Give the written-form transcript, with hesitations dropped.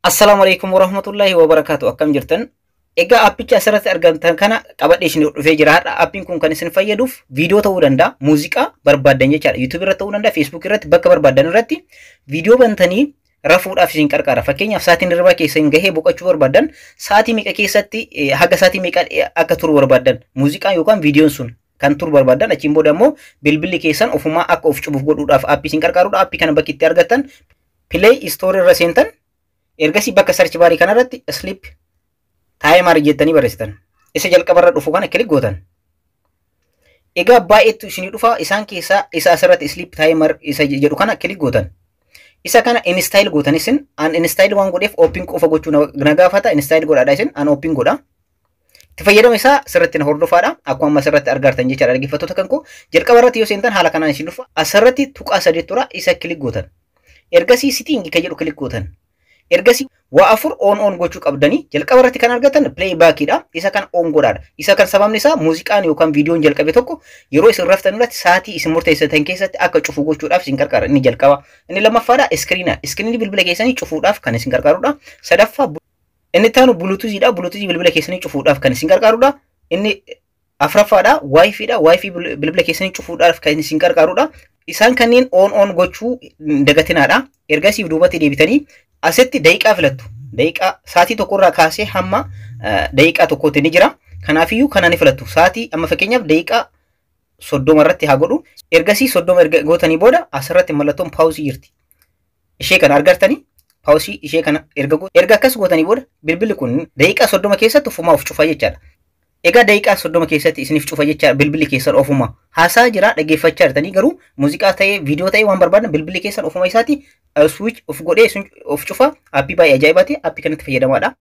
Assalamualaikum warahmatullahi wabarakatuh. Akkam jirtan? Egaa appicha asirratti argamtan kana qabadhee isin dhufee jira. Appiin kun kan isin fayyaduuf viidiyoo ta'uu danda'a, muuziqaa barbaaddan jechaadha. YouTube irratti ta'uu danda'a, Facebook irratti bakka barbaaddan irratti viidiyoo bantanii rafuudhaaf isin qarqara. Fakkeenyaaf sa'aatiin hirribaa keessa hin gahee boqochuu barbaaddan sa'aatii meeqa keessatti haga sa'aatii meeqa akka turu barbaaddan muuziqaan yookaan viidiyoon sun kan turu barbaaddan achiin booda immoo bilbilli keessan ofumaa akka of cufuuf godhuudhaaf appii isin qarqarudha. Appii kana bakki itti argattan Play Store irra seentan ergasii bakka search barii kanarratti sleep timer jettanii barreessitan. Isa jalqabarra dhufu kana kilik gootan. Egaa baay'eetu isinii dhufa isaan keessaa isa asirratti sleep timer isa jedhu kana kilik gootan. Isa kana install gootan isin an install waan godheef open qofa gochuu na gaafata install godhaadha isin an open godha. Itti fayyadama isaa sirriitti na hordofaadha. Akkuma amma sirriitti argartan jechaadha dhaggeeffattoota kan koo jalqabarratti yoo seentan haala kanaan isin dhufa. Asirratti tuqaa saddeettura isa kilik gootan. Ergasii setting kan jedhu kilik gootan. Ergasii waa afur on gochuu qabdanii jalqabarratti kan argatan playback dha. Isa kan on godhaadha. Isa kan sababni isaa muuziqaan yookaan viidiyoon jalqabe tokko yeroo isin raftan irratti sa'aatii isin murteessatan keessatti akka cufu gochuudhaaf isin qarqara. Inni jalqaba. Inni lammaffaadha screen. Screen bilbila keessanii cufuudhaaf kan isin qarqarudha. Sadaffaa inni taanu bluetooth dha. Bluetooth bilbila keessanii cufuudhaaf kan isin qarqarudha. Inni afraffaadha wifi dha. Wifi bilbila keessanii cufuudhaaf kan isin qarqarudha. Isaan kanneen on gochuu dagatinaadha. Ergasiif duubatti deebitanii asitti daqiiqaa filattu. Daqiiqaa sa'aatii tokkorraa kaasee hamma daqiiqaa tokkootti ni jira. Kanaafiyyuu kana ni filattu. Sa'aatii amma fakkeenyaaf daqiiqaa 30 irratti haa godhu. Ergasii 30 erga gootanii booda asirratti mallattoon paawusii jirti. Ishee kana argartanii paawusii ishee kana erga akkas gootanii booda bilbilli kun daqiiqaa 30 keessatti ofumaa of cufa jechaadha. Egaa daqiiqaa 30 keessatti isiniif cufa jecha bilbilli keessan ofuma haasaa jira dhaggeeffachaa jirtanii garuu muuziqaa ta'ee viidiyoo ta'ee waan barbaadan bilbilli keessan ofuma isaati switch of godhee of cufa appii baay'ee ajaa'ibaati appii kanatti fayyadamaadha.